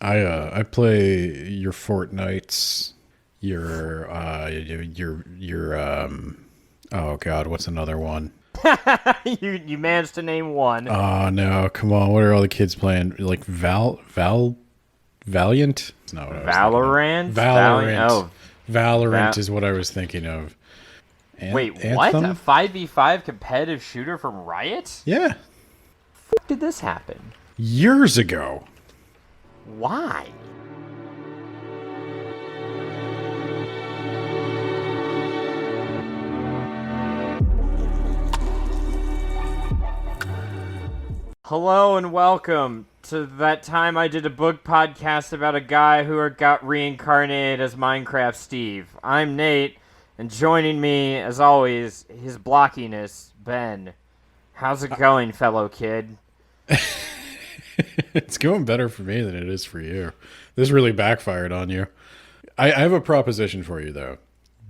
I play your Fortnites, oh God, what's another one? You managed to name one. Oh no, come on, what are all the kids playing? Like Valiant? No, what I was thinking of. Valorant? Valorant. Oh, Valorant Va- is what I was thinking of. wait, what? A Anthem? 5v5 competitive shooter from Riot? Yeah, When did this happen? years ago. Why? Hello and welcome to that time I did a book podcast about a guy who got reincarnated as Minecraft Steve. I'm Nate, and joining me, as always, his blockiness, Ben. How's it going, fellow kid? It's going better for me than it is for you. This really backfired on you. I have a proposition for you, though.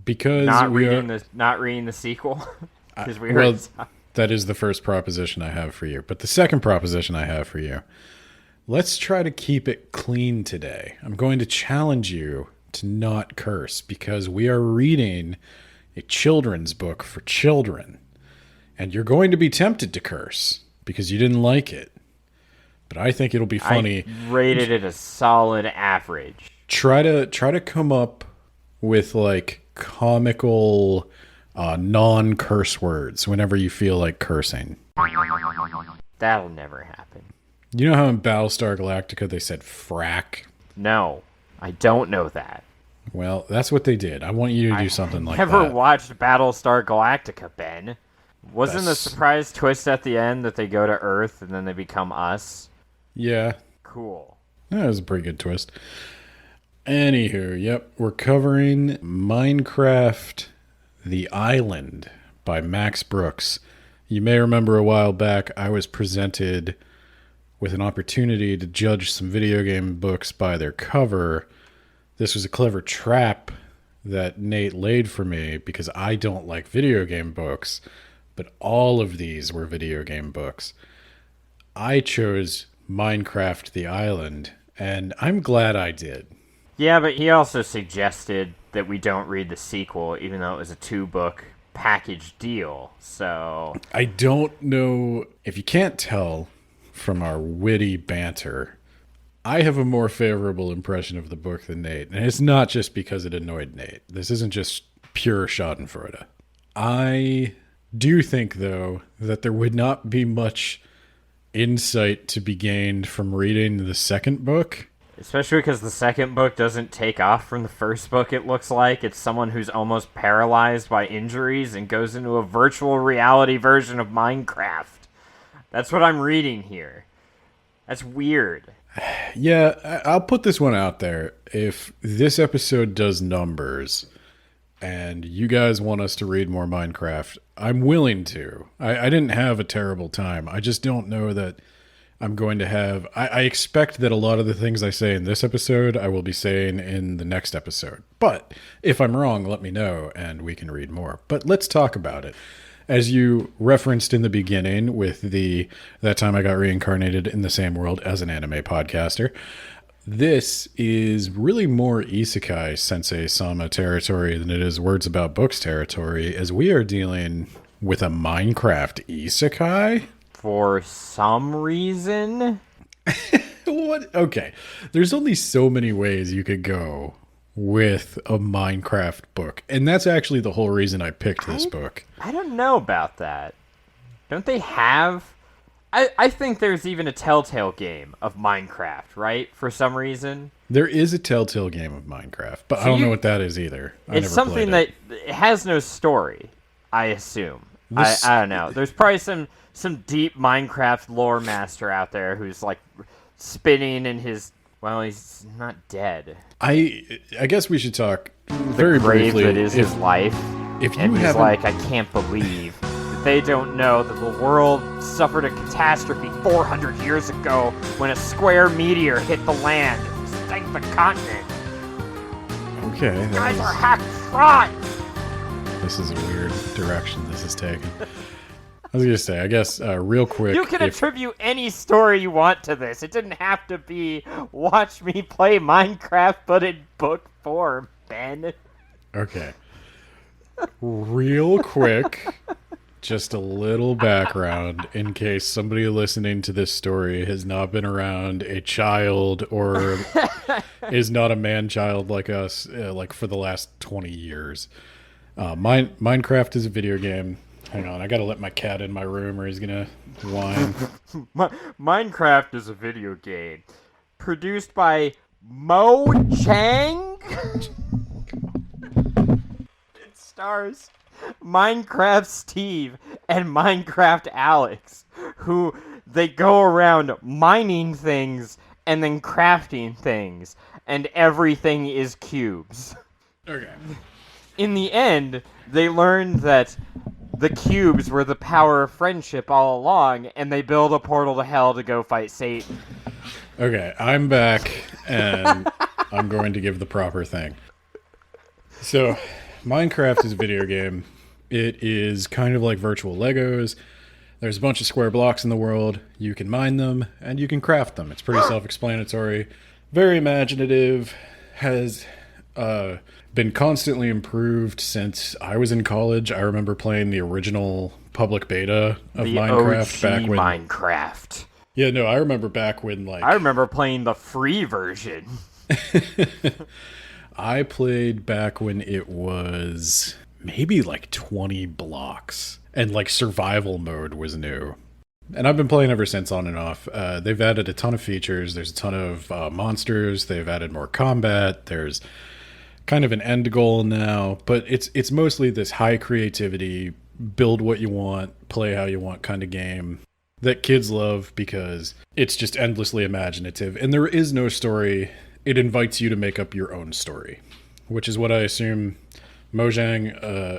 Because Not reading the sequel? Because we well, heard that is the first proposition I have for you. But the second proposition I have for you, let's try to keep it clean today. I'm going to challenge you to not curse because we are reading a children's book for children. And you're going to be tempted to curse because you didn't like it. But I think it'll be funny. I rated it a solid average. Try to come up with like comical non-curse words whenever you feel like cursing. That'll never happen. You know how in Battlestar Galactica they said frack? No, I don't know that. Well, that's what they did. I want you to do something like Never that. watched Battlestar Galactica, Ben. Wasn't the That's- surprise twist at the end that they go to Earth and then they become us? Yeah, Cool. that was a pretty good twist. Anywho, yep, we're covering Minecraft The Island by Max Brooks. You may remember a while back I was presented with an opportunity to judge some video game books by their cover. This was a clever trap that Nate laid for me because I don't like video game books, but all of these were video game books. I chose Minecraft The Island, and I'm glad I did. Yeah, but he also suggested that we don't read the sequel, even though it was a 2-book package deal. So I don't know if you can't tell from our witty banter. I have a more favorable impression of the book than Nate, and it's not just because it annoyed Nate. This isn't just pure Schadenfreude. I do think, though, that there would not be much insight to be gained from reading the second book. especially because the second book doesn't take off from the first book, it looks like. It's someone who's almost paralyzed by injuries and goes into a virtual reality version of Minecraft. That's what I'm reading here. That's weird. Yeah, I'll put this one out there. If this episode does numbers and you guys want us to read more Minecraft, I'm willing to. I didn't have a terrible time. I just don't know that I'm going to have... I expect that a lot of the things I say in this episode, I will be saying in the next episode. But if I'm wrong, let me know and we can read more. But let's talk about it. As you referenced in the beginning with that time I got reincarnated in the same world as an anime podcaster, this is really more Isekai Sensei Sama territory than it is Words About Books territory, as we are dealing with a Minecraft Isekai. For some reason? What? Okay. There's only so many ways you could go with a Minecraft book. And that's actually the whole reason I picked this book. I don't know about that. Don't they have... I think there's even a Telltale game of Minecraft, right? For some reason. There is a Telltale game of Minecraft, but I don't know what that is either. It's something that it has no story, I assume. I don't know. There's probably some deep Minecraft lore master out there who's like spinning in his... Well, he's not dead. I guess we should talk very Grave briefly. that is his life. If you And he's haven't, like, I can't believe that they don't know that the world suffered a catastrophe 400 years ago when a square meteor hit the land and sank the continent. okay, You guys are hacked frauds! this is a weird direction this is taking. I was gonna say, I guess, real quick. You can attribute any story you want to this. It didn't have to be watch me play Minecraft, but in book form, Ben. Okay. Real quick, just a little background in case somebody listening to this story has not been around a child or is not a man-child like us, like for the last 20 years. Minecraft is a video game. Hang on, I gotta let my cat in my room or he's gonna whine. Minecraft is a video game produced by Mojang. It stars Minecraft Steve and Minecraft Alex, who they go around mining things and then crafting things, and everything is cubes. Okay. In the end, they learned that the cubes were the power of friendship all along, and they build a portal to hell to go fight Satan. Okay, I'm back, and I'm going to give the proper thing. So, Minecraft is a video game. It is kind of like virtual Legos. There's a bunch of square blocks in the world. You can mine them, and you can craft them. It's pretty self-explanatory. Very imaginative. Has been constantly improved since I was in college. I remember playing the original public beta of Minecraft OG back when Minecraft. Yeah, no, I remember back when I remember playing the free version. I played back when it was maybe like 20 blocks and like survival mode was new. And I've been playing ever since on and off. They've added a ton of features. There's a ton of monsters. They've added more combat. There's kind of an end goal now, but it's mostly this high creativity, build what you want, play how you want kind of game that kids love because it's just endlessly imaginative. And there is no story. It invites you to make up your own story, which is what I assume Mojang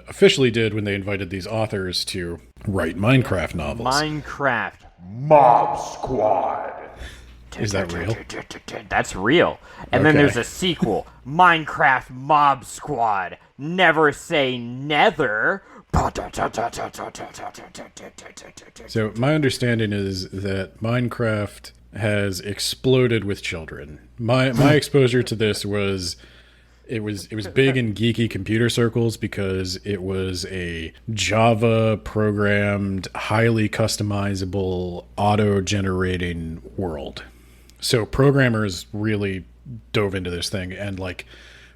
officially did when they invited these authors to write Minecraft novels. Minecraft Mob Squad. Is that real? That's real. And then there's a sequel, Minecraft Mob Squad. Never say nether. So my understanding is that Minecraft has exploded with children. My exposure to this was it was big in geeky computer circles because it was a Java programmed, highly customizable, auto-generating world. So programmers really dove into this thing. And like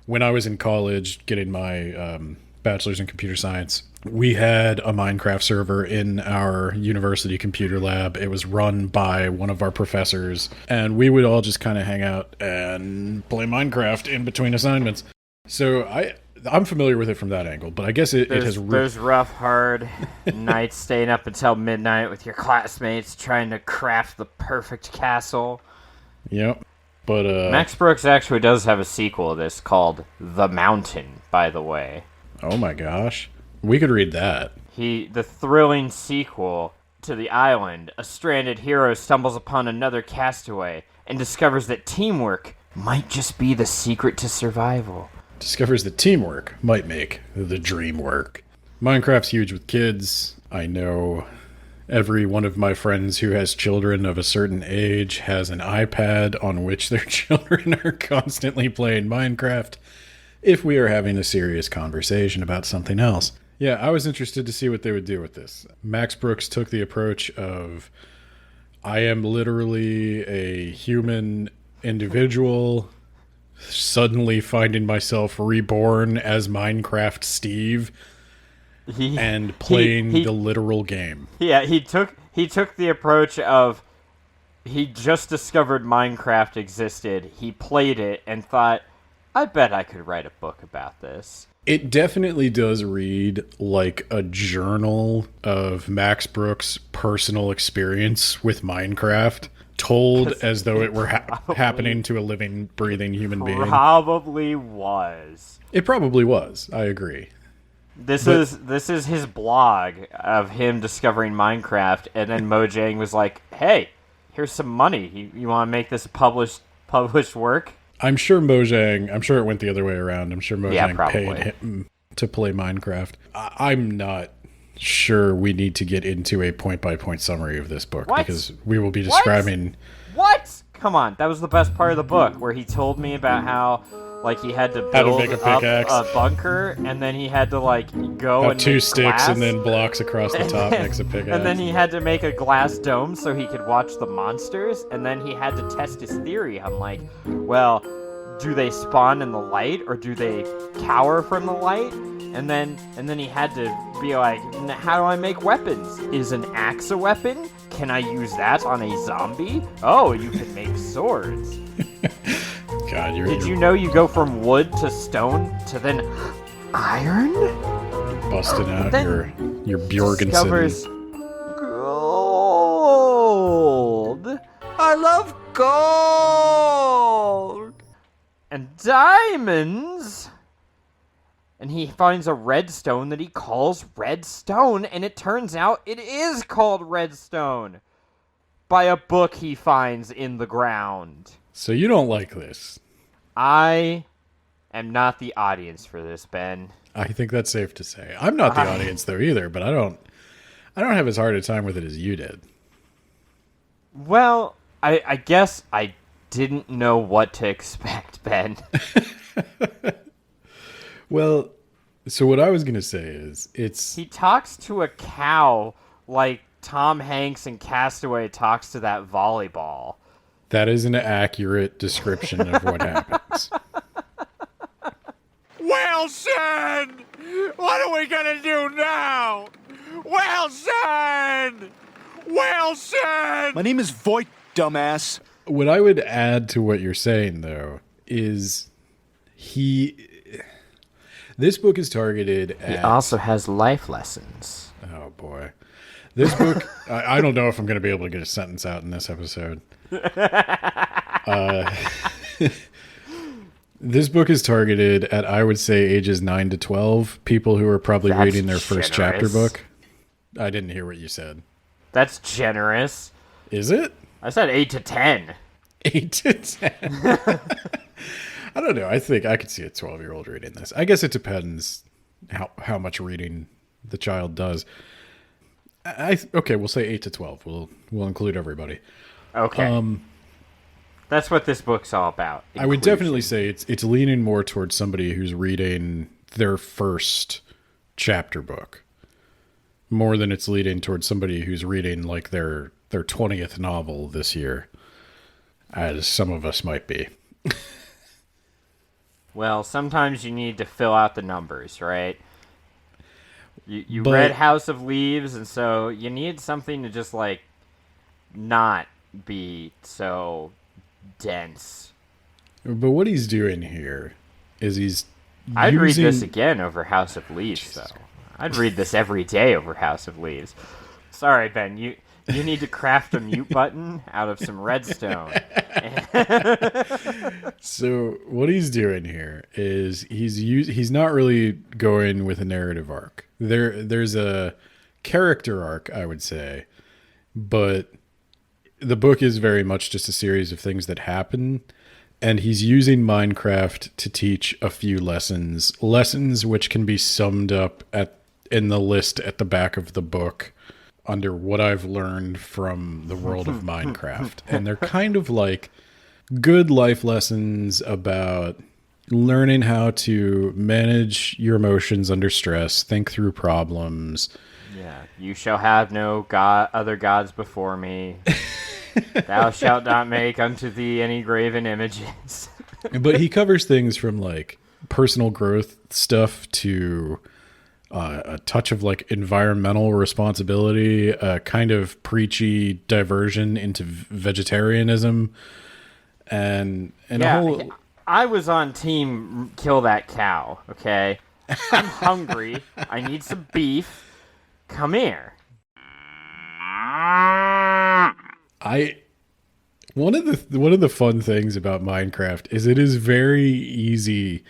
when I was in college getting my bachelor's in computer science, we had a Minecraft server in our university computer lab. It was run by one of our professors, and we would all just kind of hang out and play Minecraft in between assignments. So I'm familiar with it from that angle, but I guess it has... There's rough, hard nights staying up until midnight with your classmates trying to craft the perfect castle. Yep. But Max Brooks actually does have a sequel to this called The Mountain, by the way. Oh my gosh. We could read that. The thrilling sequel to The Island, a stranded hero stumbles upon another castaway and discovers that teamwork might just be the secret to survival. Discovers that teamwork might make the dream work. Minecraft's huge with kids. I know every one of my friends who has children of a certain age has an iPad on which their children are constantly playing Minecraft if we are having a serious conversation about something else. Yeah, I was interested to see what they would do with this. Max Brooks took the approach of, I am literally a human individual suddenly finding myself reborn as Minecraft Steve and playing the literal game. Yeah, he took the approach of he just discovered Minecraft existed. He played it and thought, I bet I could write a book about this. It definitely does read like a journal of Max Brooks' personal experience with Minecraft, told as though it were happening to a living, breathing human being. Probably was. It probably was. I agree. This is his blog of him discovering Minecraft, and then Mojang was like, "Hey, here's some money. You want to make this published work?" I'm sure it went the other way around. I'm sure Mojang paid him to play Minecraft. I'm not sure we need to get into a point-by-point summary of this book, What? because we will be describing... What? Come on, that was the best part of the book, where he told me about how, like, he had to build make a up pickaxe. a bunker, and then he had to, like, go Got and two make sticks glass. and then blocks across the top makes a pickaxe. And then he had to make a glass dome so he could watch the monsters, and then he had to test his theory on, like, well, do they spawn in the light, or do they cower from the light? And then he had to be like, how do I make weapons? Is an axe a weapon? Can I use that on a zombie? Oh, you can make swords. God, Did you know you go from wood to stone to then iron? busting out Then your Bjorgensen. Discovers gold. I love gold. And diamonds. And he finds a redstone that he calls redstone, and it turns out it is called redstone by a book he finds in the ground. So you don't like this? I am not the audience for this, Ben. I think that's safe to say. I'm not the audience though either, but I don't have as hard a time with it as you did. Well, I guess I didn't know what to expect, Ben. Well, so what I was going to say is He talks to a cow like Tom Hanks in Castaway talks to that volleyball. that is an accurate description of what happens. Wilson! What are we gonna do now? Wilson! Wilson! My name is Voight, dumbass. What I would add to what you're saying though is this book is targeted at... He also has life lessons. Oh, boy. This book... I don't know if I'm going to be able to get a sentence out in this episode. This book is targeted at, I would say, ages 9 to 12. People who are probably That's reading their first chapter generous. book. I didn't hear what you said. That's generous. Is it? I said 8 to 10. 8 to 10? I don't know. I think I could see a 12-year-old reading this. I guess it depends how much reading the child does. Okay, we'll say 8 to 12. We'll include everybody. Okay. That's what this book's all about. I would inclusion. definitely say it's leaning more towards somebody who's reading their first chapter book, more than it's leading towards somebody who's reading like their 20th novel this year, as some of us might be. Well, sometimes you need to fill out the numbers, right? You But- read House of Leaves, and so you need something to just, like, not be so dense. But what he's doing here is he's I'd read using... this again over House of Leaves, though. I'd read this every day over House of Leaves. Sorry, Ben, you need to craft a mute button out of some redstone. So what he's doing here is he's not really going with a narrative arc. There's a character arc, I would say, but the book is very much just a series of things that happen, and he's using Minecraft to teach a few lessons which can be summed up in the list at the back of the book under what I've learned from the world of Minecraft. And they're kind of like good life lessons about learning how to manage your emotions under stress, think through problems. Yeah, you shall have no other gods before me. Thou shalt not make unto thee any graven images. But he covers things from like personal growth stuff to a touch of like environmental responsibility, a kind of preachy diversion into vegetarianism, and Yeah, a whole... I was on team kill that cow, okay? I'm hungry. I need some beef. Come here. One of the fun things about Minecraft is it is very easy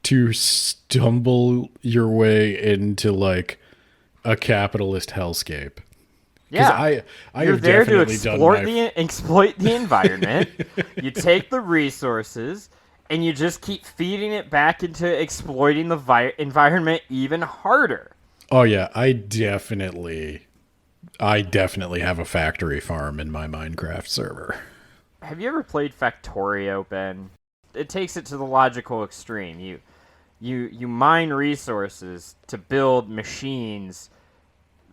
to stumble your way into like a capitalist hellscape. Yeah, I you're have there to definitely exploit the environment. You take the resources and you just keep feeding it back into exploiting the environment even harder. Oh yeah, I definitely have a factory farm in my Minecraft server. Have you ever played Factorio, Ben? It takes it to the logical extreme. You mine resources to build machines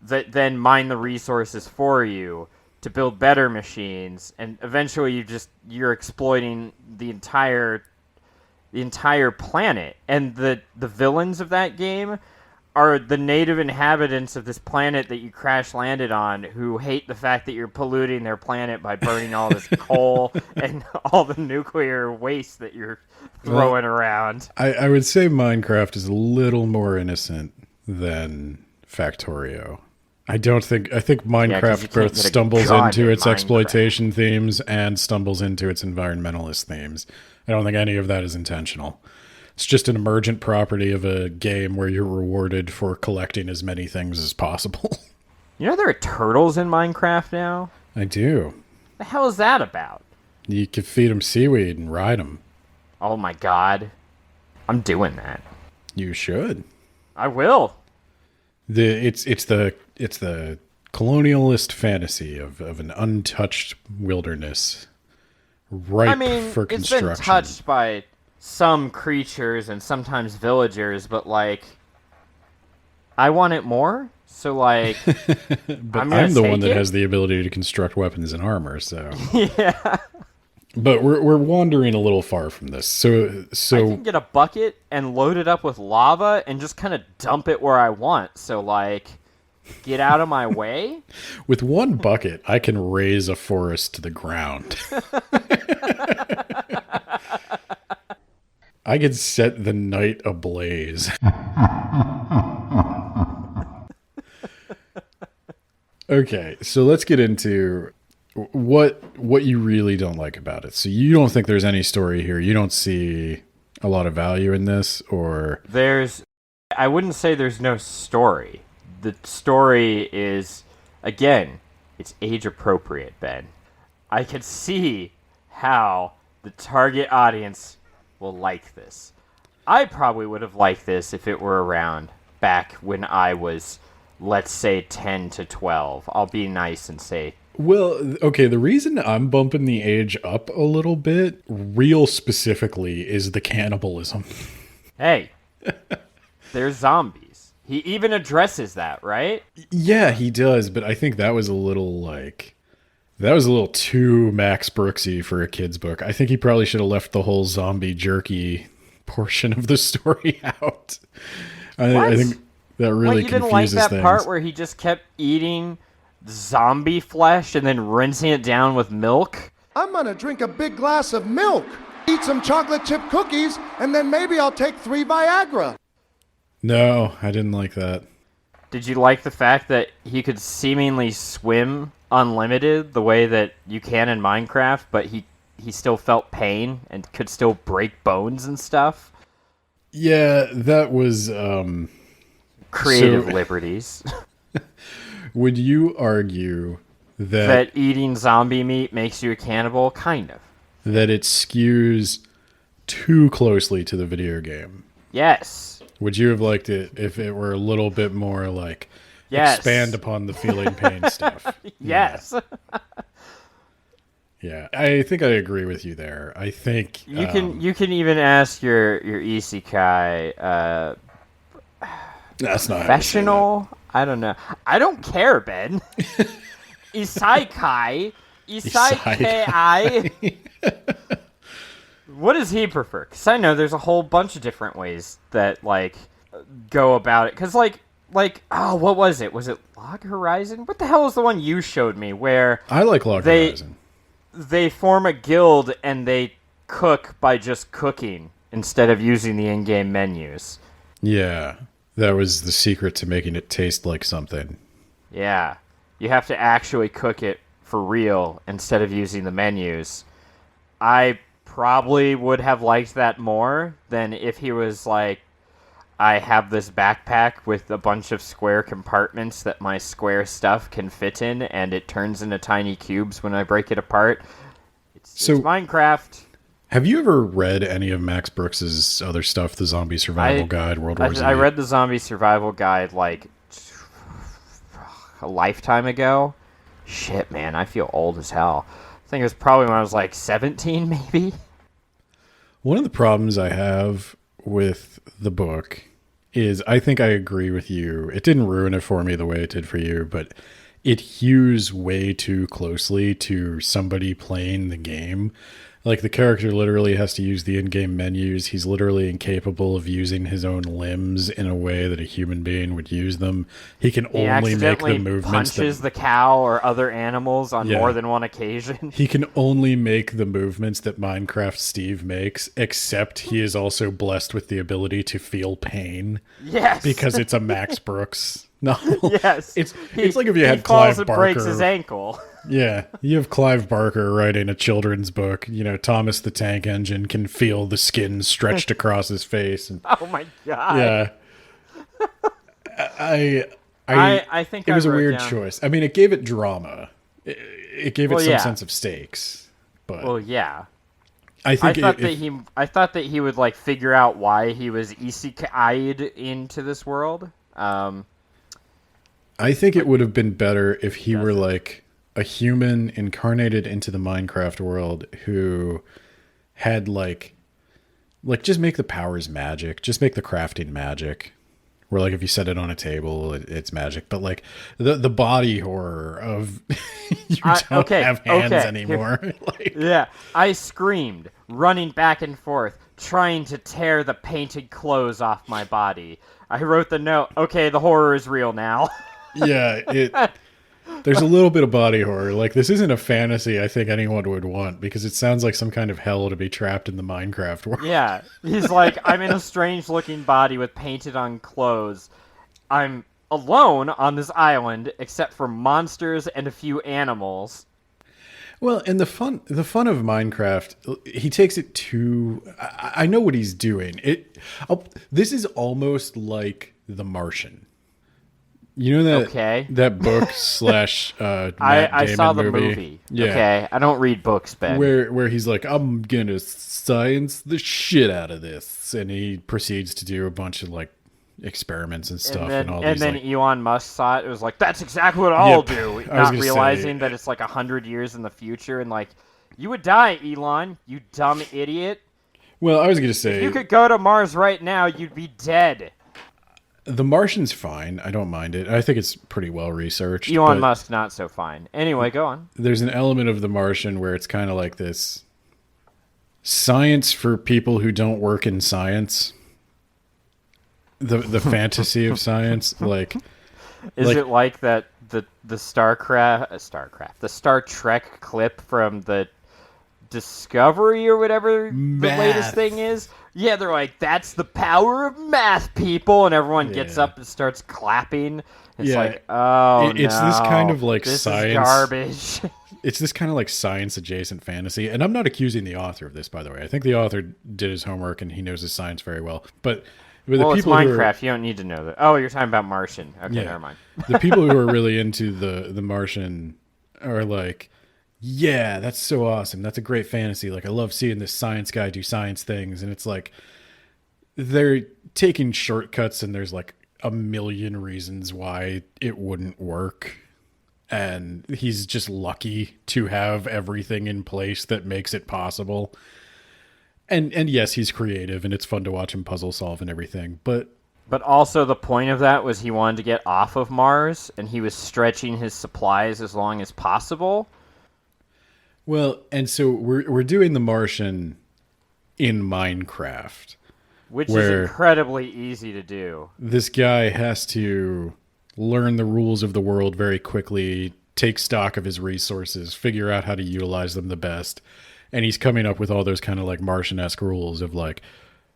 that then mine the resources for you to build better machines, and eventually you're exploiting the entire planet. And the villains of that game are the native inhabitants of this planet that you crash landed on, who hate the fact that you're polluting their planet by burning all this coal and all the nuclear waste that you're throwing around. I would say Minecraft is a little more innocent than Factorio. I think Minecraft both stumbles into its exploitation themes and stumbles into its environmentalist themes. I don't think any of that is intentional. It's just an emergent property of a game where you're rewarded for collecting as many things as possible. You know there are turtles in Minecraft now? I do. The hell is that about? You could feed them seaweed and ride them. Oh my god. I'm doing that. You should. I will. It's the colonialist fantasy of an untouched wilderness ripe for construction. It's been touched by some creatures and sometimes villagers, but like, I want it more. So like, but I'm the one that has the ability to construct weapons and armor. So yeah. But we're wandering a little far from this. So I can get a bucket and load it up with lava and just kind of dump it where I want. So like, get out of my way. With one bucket, I can raise a forest to the ground. I could set the night ablaze. Okay, so let's get into what you really don't like about it. So you don't think there's any story here. You don't see a lot of value in this, or I wouldn't say there's no story. The story is, again, it's age appropriate, Ben. I could see how the target audience will like this. I probably would have liked this if it were around back when I was, let's say, 10 to 12. I'll be nice and say. Well, okay, the reason I'm bumping the age up a little bit, real specifically, is the cannibalism. Hey, there's zombies. He even addresses that, right? Yeah, he does, but I think that was a little too Max Brooksy for a kid's book. I think he probably should have left the whole zombie jerky portion of the story out. I think that really confuses things. You didn't like that part where he just kept eating zombie flesh and then rinsing it down with milk? I'm gonna drink a big glass of milk, eat some chocolate chip cookies, and then maybe I'll take 3 Viagra. No, I didn't like that. Did you like the fact that he could seemingly swim unlimited the way that you can in Minecraft, but he still felt pain and could still break bones and stuff? Yeah, that was creative liberties. Would you argue that eating zombie meat makes you a cannibal? Kind of. That it skews too closely to the video game? Yes. Would you have liked it if it were a little bit more like expand upon the feeling pain stuff? Yes. Yeah, I think I agree with you there. I think you can even ask your isekai that's not professional. I don't know. I don't care, Ben. Isekai. What does he prefer? Because I know there's a whole bunch of different ways that like go about it. Because like what was it? Was it Log Horizon? What the hell was the one you showed me where I like Log Horizon? They form a guild and they cook by just cooking instead of using the in-game menus. Yeah, that was the secret to making it taste like something. Yeah, you have to actually cook it for real instead of using the menus. I probably would have liked that more than if he was like, I have this backpack with a bunch of square compartments that my square stuff can fit in, and it turns into tiny cubes when I break it apart. It's Minecraft. Have you ever read any of Max Brooks's other stuff, The Zombie Survival Guide, World War Z? I read The Zombie Survival Guide like a lifetime ago. Shit, man, I feel old as hell. I think it was probably when I was like 17, maybe. One of the problems I have with the book is I think I agree with you. It didn't ruin it for me the way it did for you, but it hews way too closely to somebody playing the game. Like, the character literally has to use the in-game menus. He's literally incapable of using his own limbs in a way that a human being would use them. He can only make the movements. Punches the cow or other animals on more than one occasion. He can only make the movements that Minecraft Steve makes, except he is also blessed with the ability to feel pain. Yes. Because it's a Max Brooks novel. Yes. It's like if you had Clive Clive Barker. Breaks his ankle. Yeah, you have Clive Barker writing a children's book. You know, Thomas the Tank Engine can feel the skin stretched across his face. And, oh my god! Yeah, I think it was a weird choice. I mean, it gave it drama. It gave it some sense of stakes. But yeah. I thought that he would like figure out why he was isekai'd into this world. I think it would have been better if he were like a human incarnated into the Minecraft world who had like just make the powers magic, just make the crafting magic. Where like if you set it on a table, it's magic. But like the body horror of you don't have hands anymore. Yeah, I screamed, running back and forth, trying to tear the painted clothes off my body. I wrote the note. Okay, the horror is real now. Yeah, there's a little bit of body horror. Like, this isn't a fantasy I think anyone would want, because it sounds like some kind of hell to be trapped in the Minecraft world. Yeah, he's like, I'm in a strange-looking body with painted-on clothes. I'm alone on this island, except for monsters and a few animals. Well, and the fun of Minecraft, he takes it to... I know what he's doing. This is almost like The Martian. You know that book slash Matt I Damon saw the movie? Yeah. Okay, I don't read books, Ben. Where he's like, I'm gonna science the shit out of this, and he proceeds to do a bunch of like experiments and stuff, and then Elon Musk saw it. It was like, that's exactly what I'll do. Not realizing that it's like 100 years in the future, and like, you would die, Elon, you dumb idiot. Well, I was gonna say, if you could go to Mars right now, you'd be dead. The Martian's fine. I don't mind it. I think it's pretty well researched. Elon Musk, not so fine. Anyway, go on. There's an element of The Martian where it's kind of like this science for people who don't work in science. The fantasy of science, like, is it like that the Star Trek clip from the Discovery or whatever the latest thing is? Yeah, they're like, that's the power of math, people, and everyone gets up and starts clapping. It's like, oh, it's this kind of like this science is garbage. It's this kind of like science adjacent fantasy, and I'm not accusing the author of this, by the way. I think the author did his homework and he knows his science very well. But the people it's Minecraft. You don't need to know that. Oh, you're talking about Martian. Okay, never mind. The people who are really into the Martian are like, yeah, that's so awesome. That's a great fantasy. Like, I love seeing this science guy do science things. And it's like, they're taking shortcuts and there's like a million reasons why it wouldn't work. And he's just lucky to have everything in place that makes it possible. And yes, he's creative and it's fun to watch him puzzle solve and everything. But also the point of that was he wanted to get off of Mars and he was stretching his supplies as long as possible. Well, and so we're doing The Martian in Minecraft. Which is incredibly easy to do. This guy has to learn the rules of the world very quickly, take stock of his resources, figure out how to utilize them the best. And he's coming up with all those kind of like Martian-esque rules of like,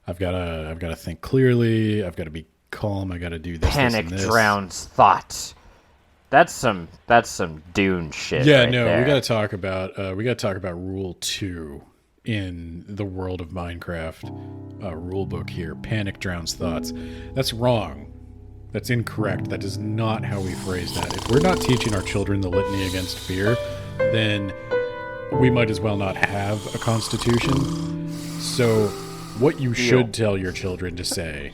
I've got to think clearly, I've got to be calm, I got to do this, Panic this, and this. drowns thought. That's some Dune shit. Yeah, right no, there. we got to talk about Rule 2 in the world of Minecraft rule book here. Panic drowns thoughts. That's wrong. That's incorrect. That is not how we phrase that. If we're not teaching our children the litany against fear, then we might as well not have a constitution. So what you should tell your children to say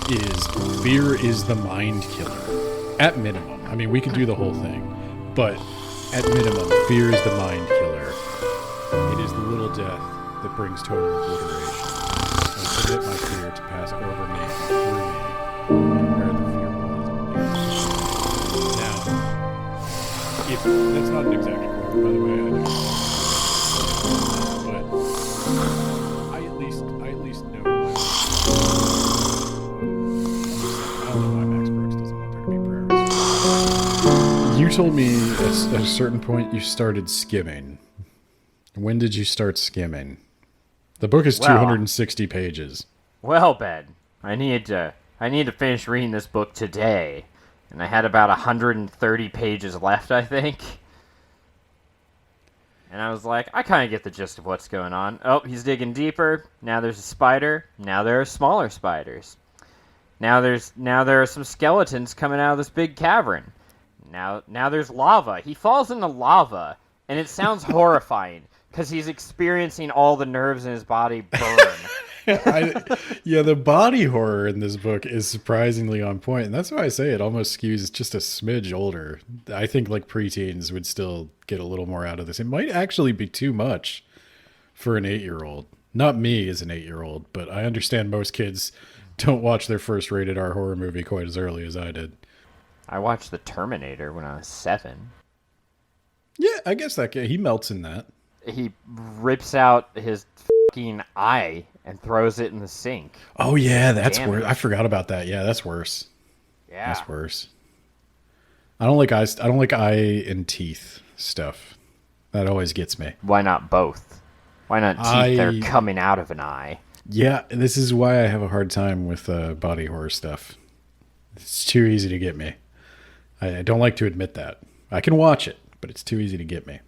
is, fear is the mind killer. At minimum. I mean, we could do the whole thing. But at minimum, fear is the mind killer. It is the little death that brings total obliteration. I submit my fear to pass over me and through me, and where the fear was only. Now, if that's not an exact quote, by the way, I know. But I at least know. I don't know why Max Brooks doesn't want there to be prayers. You told me at a certain point you started skimming. When did you start skimming? The book is 260 pages. Well, Ben, I need to finish reading this book today, and I had about 130 pages left, I think. And I was like, I kind of get the gist of what's going on. Oh, he's digging deeper. Now there's a spider. Now there are smaller spiders. Now there are some skeletons coming out of this big cavern. Now there's lava. He falls into lava, and it sounds horrifying because he's experiencing all the nerves in his body burn. The body horror in this book is surprisingly on point, and that's why I say it almost skews just a smidge older. I think like preteens would still get a little more out of this. It might actually be too much for an 8-year-old. Not me as an 8-year-old, but I understand most kids don't watch their first rated R horror movie quite as early as I did. I watched The Terminator when I was 7. Yeah, I guess he melts in that. He rips out his fucking eye and throws it in the sink. Oh yeah, that's worse. I forgot about that. Yeah, that's worse. Yeah, that's worse. I don't like eyes. I don't like eye and teeth stuff. That always gets me. Why not both? Why not teeth that are coming out of an eye? Yeah, this is why I have a hard time with body horror stuff. It's too easy to get me. I don't like to admit that. I can watch it, but it's too easy to get me.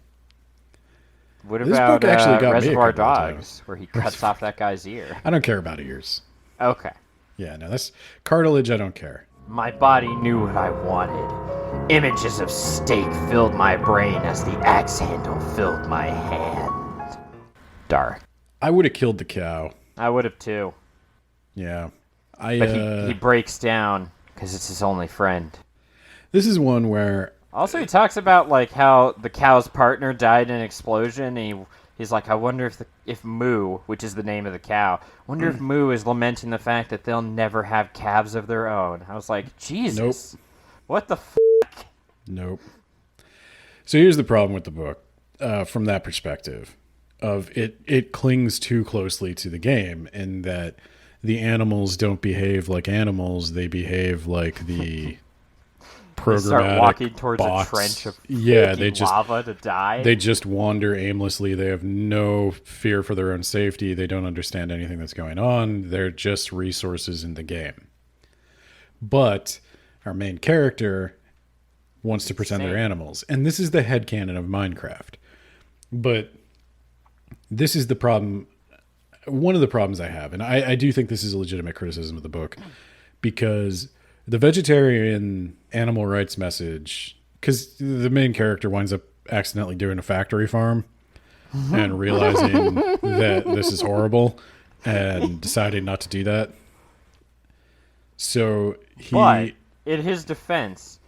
What This about book actually got Reservoir me a couple of Dogs, times. where he cuts off that guy's ear? I don't care about ears. Okay. Yeah, no, that's cartilage. I don't care. My body knew what I wanted. Images of steak filled my brain as the axe handle filled my hand. Dark. I would have killed the cow. I would have too. Yeah. But he breaks down because it's his only friend. This is one where... Also, he talks about like how the cow's partner died in an explosion, and he's like, I wonder if Moo, which is the name of the cow, wonder if Moo is lamenting the fact that they'll never have calves of their own. I was like, Jesus, Nope. What the Nope. So here's the problem with the book, from that perspective, of it clings too closely to the game, in that the animals don't behave like animals; they behave like the They start walking towards bots. a trench of lava to die. They just wander aimlessly. They have no fear for their own safety. They don't understand anything that's going on. They're just resources in the game. But our main character wants to pretend they're animals. And this is the headcanon of Minecraft. But this is the problem. One of the problems I have, and I do think this is a legitimate criticism of the book, because the vegetarian animal rights message, because the main character winds up accidentally doing a factory farm and realizing that this is horrible and deciding not to do that. So But in his defense,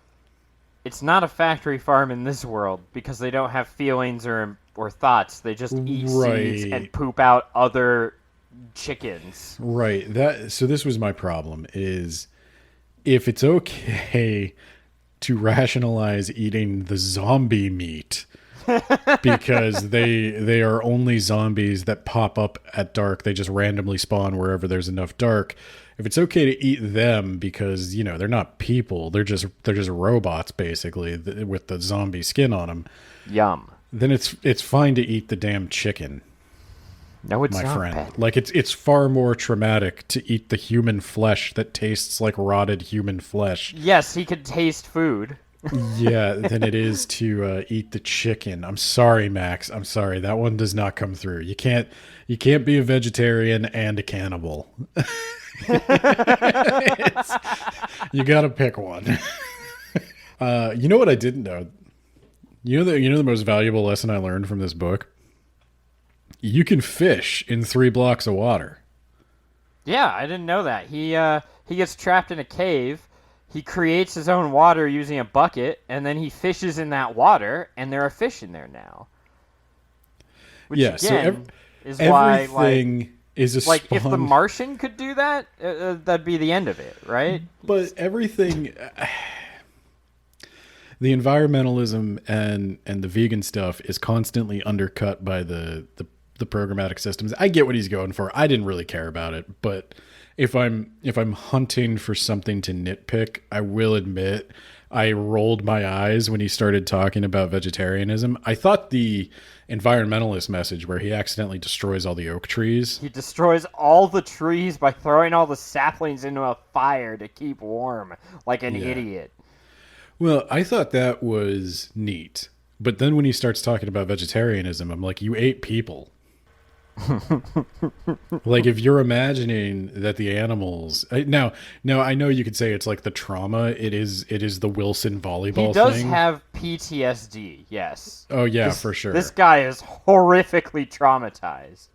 it's not a factory farm in this world because they don't have feelings or thoughts. They just eat seeds and poop out other chickens. Right. So this was my problem, is if it's okay to rationalize eating the zombie meat because they are only zombies that pop up at dark. They just randomly spawn wherever there's enough dark. If it's okay to eat them because, they're not people, they're just robots basically with the zombie skin on them. Yum. Then it's fine to eat the damn chicken. No, it's my not, friend. Ben. Like it's far more traumatic to eat the human flesh that tastes like rotted human flesh. Yes, he could taste food. Yeah, than it is to eat the chicken. I'm sorry, Max. I'm sorry. That one does not come through. You can't be a vegetarian and a cannibal. You got to pick one. You know what I didn't know? You know the most valuable lesson I learned from this book? You can fish in 3 blocks of water. Yeah, I didn't know that. He gets trapped in a cave. he creates his own water using a bucket, and then he fishes in that water, and there are fish in there now. Which Yeah, again, so is why, everything is a like spawn. if the Martian could do that, that'd be the end of it, right? But everything, the environmentalism and the vegan stuff is constantly undercut by the programmatic systems. I get what he's going for. I didn't really care about it, but if I'm hunting for something to nitpick, I will admit I rolled my eyes when he started talking about vegetarianism. I thought the environmentalist message where he accidentally destroys all the oak trees. He destroys all the trees by throwing all the saplings into a fire to keep warm, like an idiot. Well, I thought that was neat. But then when he starts talking about vegetarianism, I'm like, you ate people. Like, if you're imagining that the animals now I know you could say it's like the trauma, it is the Wilson volleyball He does thing. have PTSD, yes. Oh yeah, for sure. This guy is horrifically traumatized.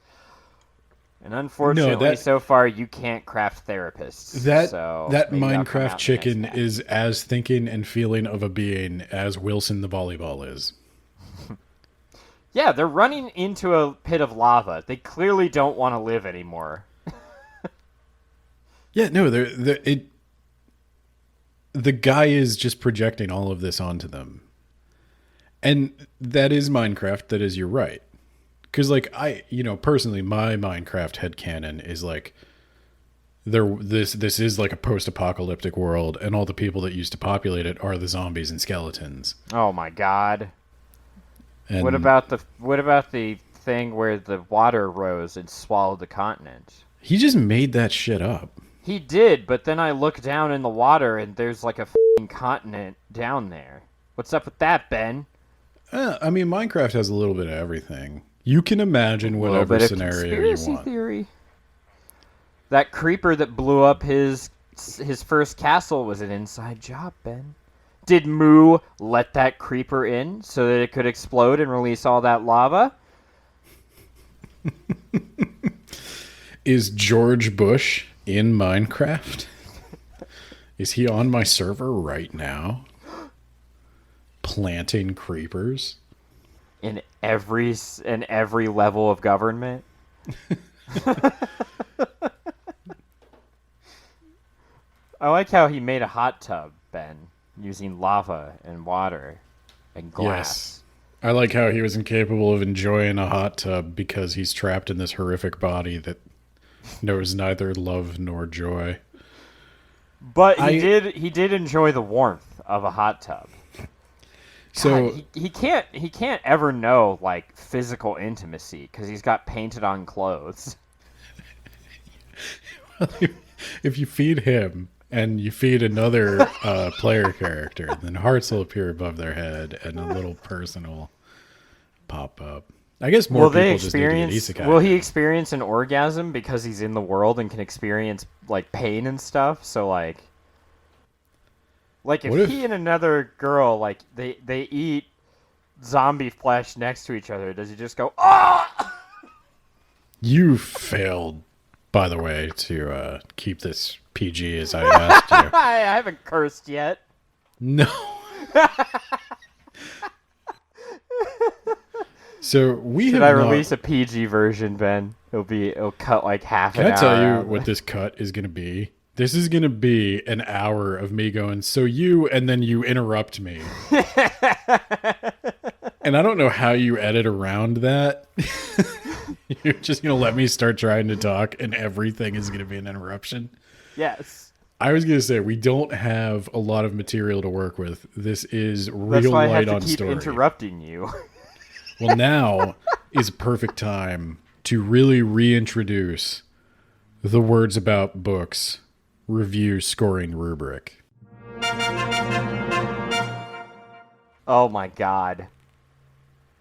And unfortunately, so far, you can't craft therapists. That so that maybe I'll come Minecraft out chicken next is as thinking and feeling of a being as Wilson the volleyball is. Yeah, they're running into a pit of lava. They clearly don't want to live anymore. Yeah, no, the guy is just projecting all of this onto them. And that is Minecraft, that is, you're right. Because, like, personally, my Minecraft headcanon is, like, this is, like, a post-apocalyptic world, and all the people that used to populate it are the zombies and skeletons. Oh, my God. And What about the thing where the water rose and swallowed the continent? he just made that shit up. He did, but then I look down in the water and there's like a f***ing continent down there. What's up with that, Ben? I mean, Minecraft has a little bit of everything. You can imagine A little whatever bit of scenario you conspiracy want. theory. That creeper that blew up his first castle was an inside job, Ben. Did Moo let that creeper in so that it could explode and release all that lava? Is George Bush in Minecraft? Is he on my server right now? Planting creepers? In every level of government? I like how he made a hot tub, Ben, using lava and water and glass. Yes. I like how he was incapable of enjoying a hot tub because he's trapped in this horrific body that knows neither love nor joy. But he did enjoy the warmth of a hot tub. So God, he can't ever know like physical intimacy because he's got painted on clothes. if you feed him and you feed another player character, then hearts will appear above their head and a little person will pop up. I guess more people just need to get isekai. Will he experience an orgasm because he's in the world and can experience like pain and stuff? So like if he and another girl like they eat zombie flesh next to each other, does he just go ah? You failed, by the way, to keep this PG as I asked you. I haven't cursed yet. No. So Should I release a PG version, Ben? It'll cut like half an hour. Can I tell you what this cut is going to be? This is going to be an hour of me going, so you, and then you interrupt me. And I don't know how you edit around that. You're just going to let me start trying to talk and everything is going to be an interruption. Yes. I was going to say, we don't have a lot of material to work with. This is real That's why light I on have to keep story. interrupting you. Well, now is a perfect time to really reintroduce the Words About Books review scoring rubric. Oh my god.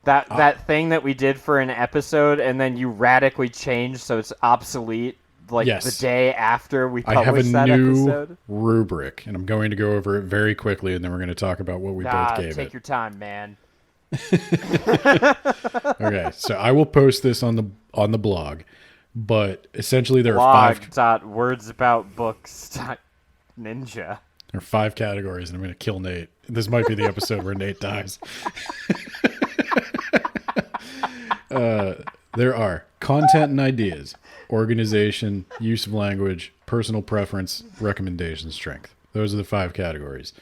That thing that we did for an episode and then you radically changed so it's obsolete like Yes. the day after we I have a published that new episode. rubric, and I'm going to go over it very quickly, and then we're going to talk about what we both gave take it. your time, man. Okay, so I will post this on the blog, but essentially there are five. Blog.wordsaboutbooks.ninja. There are 5 categories, and I'm going to kill Nate. This might be the episode where Nate dies. There are content and ideas, organization, use of language, personal preference, recommendation, strength. Those are the 5 categories.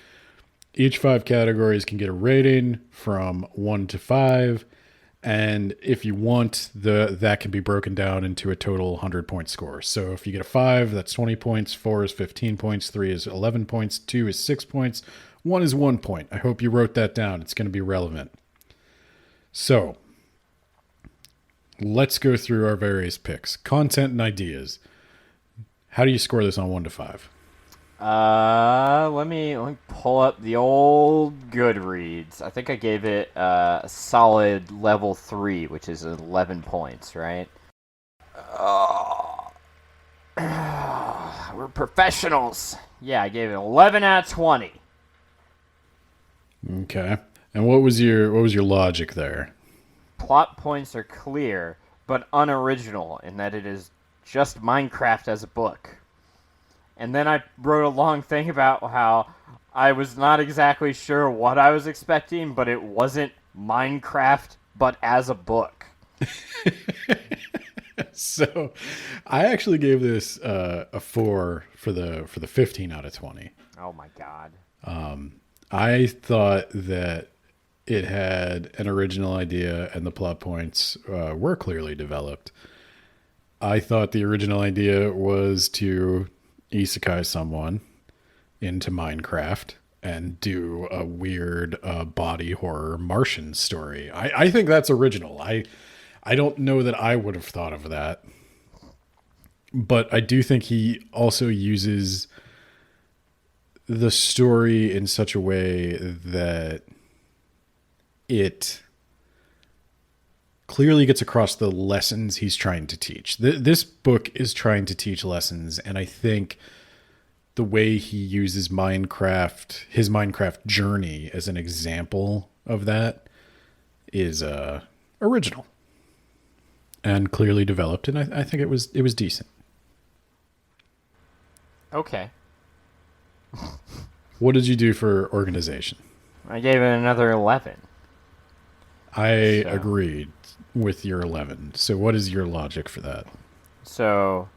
Each 5 categories can get a rating from 1 to 5. And if you want, that can be broken down into a total 100-point score. So if you get a 5, that's 20 points. 4 is 15 points. 3 is 11 points. 2 is 6 points. 1 is 1 point. I hope you wrote that down. It's going to be relevant. So let's go through our various picks. Content and ideas. How do you score this on 1 to 5? Let me pull up the old Goodreads. I think I gave it a solid level 3, which is 11 points, right? We're professionals. Yeah, I gave it 11 out of 20. Okay. And what was your logic there? Plot points are clear, but unoriginal in that it is just Minecraft as a book. And then I wrote a long thing about how I was not exactly sure what I was expecting, but it wasn't Minecraft, but as a book. So I actually gave this a 4 for the 15 out of 20. Oh my god. I thought that it had an original idea and the plot points were clearly developed. I thought the original idea was to isekai someone into Minecraft and do a weird body horror Martian story. I think that's original. I don't know that I would have thought of that. But I do think he also uses the story in such a way that it clearly gets across the lessons he's trying to teach. This book is trying to teach lessons, and I think the way he uses Minecraft, his Minecraft journey as an example of that is original and clearly developed, and I think it was decent. Okay. What did you do for organization? I gave it another 11. I agreed with your 11. So what is your logic for that? So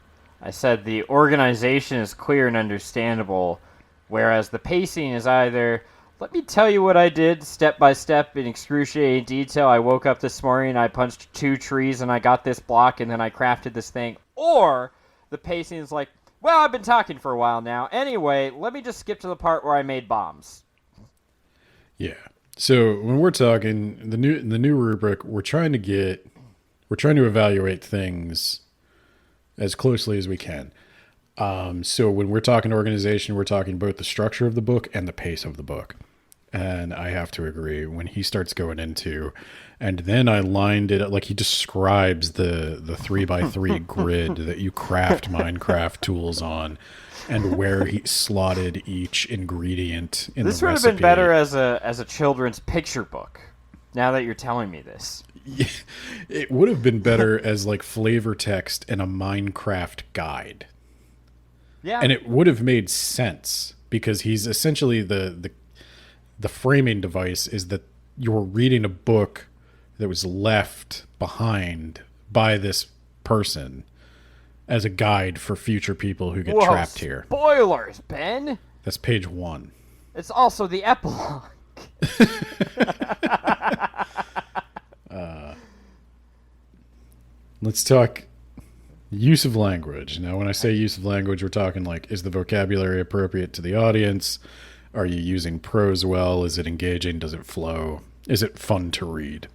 I said the organization is clear and understandable, whereas the pacing is either, let me tell you what I did step by step in excruciating detail. I woke up this morning, I punched 2 trees, and I got this block, and then I crafted this thing. Or the pacing is like, well, I've been talking for a while now. Anyway, let me just skip to the part where I made bombs. Yeah. So when we're talking the new rubric, we're trying to evaluate things as closely as we can. So when we're talking organization, we're talking both the structure of the book and the pace of the book. And I have to agree when he starts going into, and then I lined it up, like he describes the 3x3 grid that you craft Minecraft tools on, and where he slotted each ingredient in the recipe. This would have been better as a children's picture book, now that you're telling me this. It would have been better as like flavor text and a Minecraft guide. Yeah. And it would have made sense because he's essentially the framing device is that you're reading a book that was left behind by this person as a guide for future people who get trapped here. Spoilers, Ben! That's page 1. It's also the epilogue. Let's talk use of language. Now, when I say use of language, we're talking like, is the vocabulary appropriate to the audience? Are you using prose well? Is it engaging? Does it flow? Is it fun to read?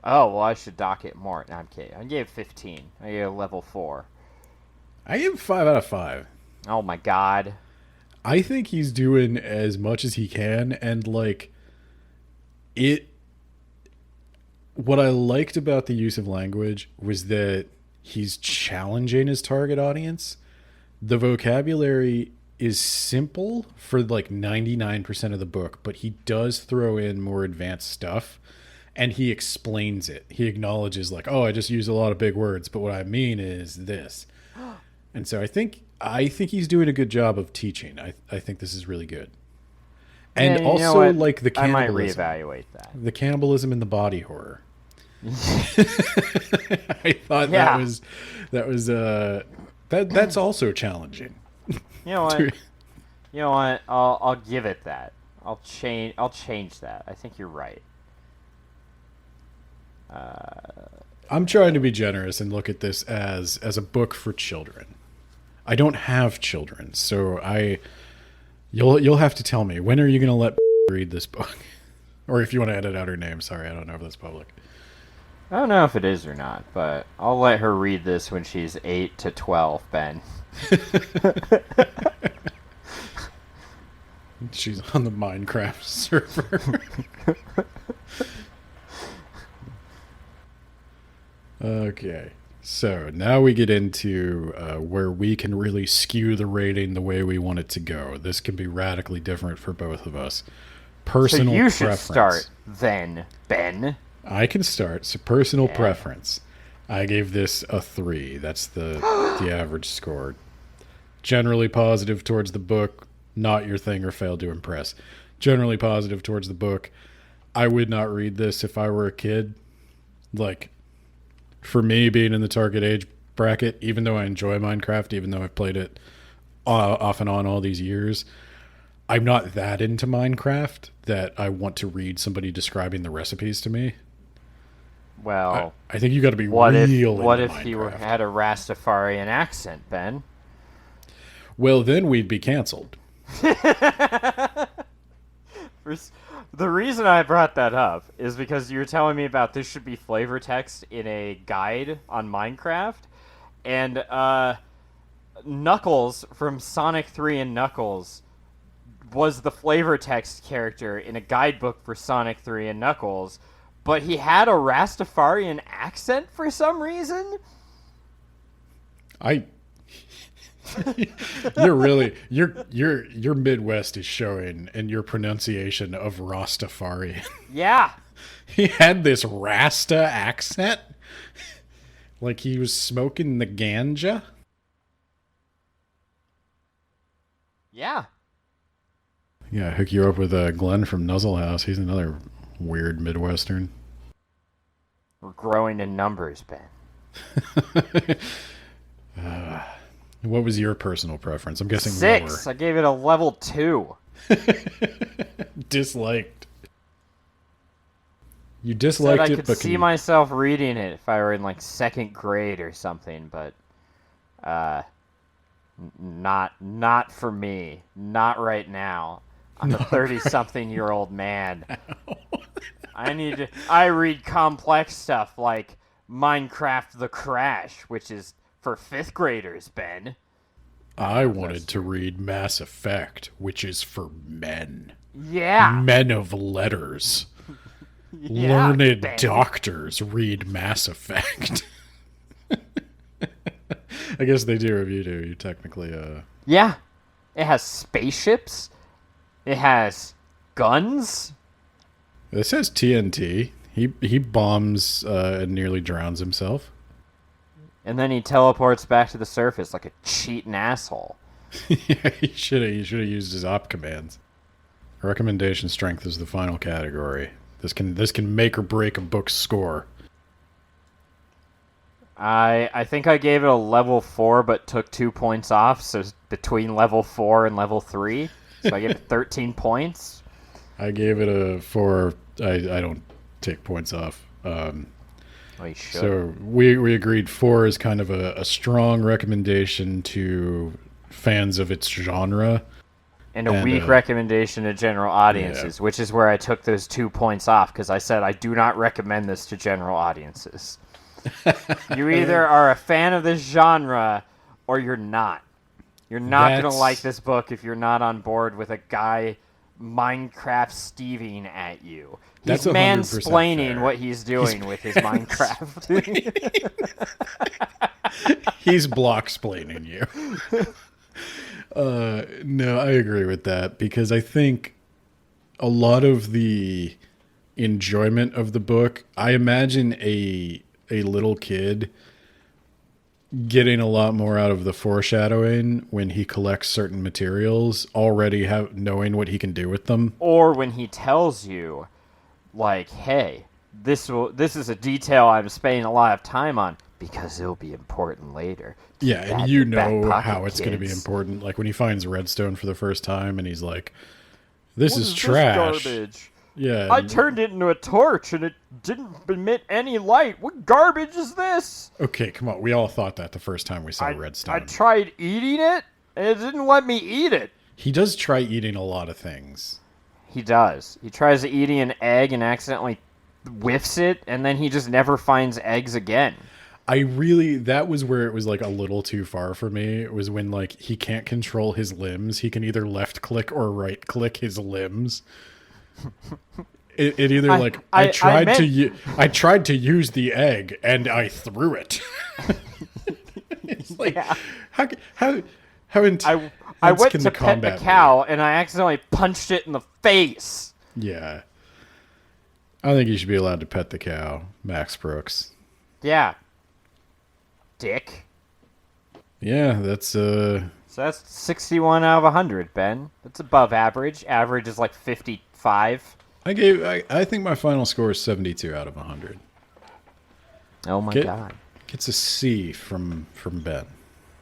Oh, well, I should dock it more. No, I'm kidding. I gave 15. I gave level 4. I give 5 out of 5. Oh, my God. I think he's doing as much as he can, and like what I liked about the use of language was that he's challenging his target audience. The vocabulary is simple for like 99% of the book, but he does throw in more advanced stuff, and he explains it. He acknowledges like, oh, I just use a lot of big words, but what I mean is this. And so I think I think he's doing a good job of teaching. I think this is really good. And Yeah, you know also, what? like, the I might cannibalism. reevaluate that. The cannibalism and the body horror. I thought Yeah. that's also challenging. You know what? You know what? I'll give it that. I'll change that. I think you're right. I'm trying to be generous and look at this as a book for children. I don't have children, so you'll have to tell me, when are you going to let read this book? Or if you want to edit out her name, sorry, I don't know if that's public. I don't know if it is or not, but I'll let her read this when she's 8 to 12, Ben. She's on the Minecraft server. Okay, so now we get into where we can really skew the rating the way we want it to go. This can be radically different for both of us. Personal So you should preference. start then, Ben. I can start. So personal preference. I gave this a 3. That's the average score. Generally positive towards the book. Not your thing or failed to impress. Generally positive towards the book. I would not read this if I were a kid. Like, for me, being in the target age bracket, even though I enjoy Minecraft, even though I've played it off and on all these years, I'm not that into Minecraft that I want to read somebody describing the recipes to me. Well, I think you got to be what if real what into if you Minecraft. had a Rastafarian accent, Ben? Well, then we'd be canceled. The reason I brought that up is because you were telling me about this should be flavor text in a guide on Minecraft, and Knuckles from Sonic 3 and Knuckles was the flavor text character in a guidebook for Sonic 3 and Knuckles, but he had a Rastafarian accent for some reason. Your Midwest is showing in your pronunciation of Rastafarian. Yeah. He had this Rasta accent, like he was smoking the ganja. Yeah. Yeah, hook you up with Glenn from Nuzzle House. He's another weird Midwestern. We're growing in numbers, Ben. What was your personal preference? I'm guessing 6. I gave it a level 2. lower. Disliked. You Said disliked I it, could but see myself reading it if I were in like 2nd grade or something, but not for me. Not right now. I'm a 30-something-year-old man. I read complex stuff like Minecraft The Crash, which is for 5th graders, Ben. I wanted to read Mass Effect, which is for men. Yeah. Men of letters. Yeah, Learned Ben. doctors read Mass Effect. I guess they do if you do. You technically, Yeah. It has spaceships. It has guns. This has TNT. He bombs and nearly drowns himself. And then he teleports back to the surface like a cheating asshole. Yeah, he should have used his op commands. Recommendation strength is the final category. This can make or break a book's score. I think I gave it a level 4, but took 2 points off, so it's between level 4 and level 3. So I gave it 13 points. I gave it a 4. I don't take points off. Well, you should. So we agreed 4 is kind of a strong recommendation to fans of its genre. And a weak recommendation to general audiences, which is where I took those 2 points off, because I said I do not recommend this to general audiences. You either are a fan of this genre, or you're not. You're not going to like this book if you're not on board with a guy Minecraft Steving at you. He's That's 100% mansplaining fair. what he's doing with his Minecraft. He's block-splaining you. No, I agree with that, because I think a lot of the enjoyment of the book, I imagine a little kid getting a lot more out of the foreshadowing when he collects certain materials, already knowing what he can do with them. Or when he tells you, like, hey, this is a detail I'm spending a lot of time on because it'll be important later. Yeah, Keep that and you in your back know pocket, how it's going to be kids. important. Like when he finds redstone for the first time and he's like, this What is is trash. This garbage? Yeah. I turned it into a torch and it didn't emit any light. What garbage is this? Okay, come on. We all thought that the first time we saw redstone. I tried eating it and it didn't let me eat it. He does try eating a lot of things. He does. He tries eating an egg and accidentally whiffs it, and then he just never finds eggs again. That was where it was like a little too far for me. It was when like he can't control his limbs. He can either left click or right click his limbs. It either I tried to use the egg and I threw it. It's like how intense I went can to the pet the combat cow and I accidentally punched it in the face. be? Yeah. I think you should be allowed to pet the cow, Max Brooks. Yeah. Dick. Yeah, that's So that's 61 out of 100, Ben. That's above average. Average is like 55. I think my final score is 72 out of 100. Oh my god. Gets a C from Ben.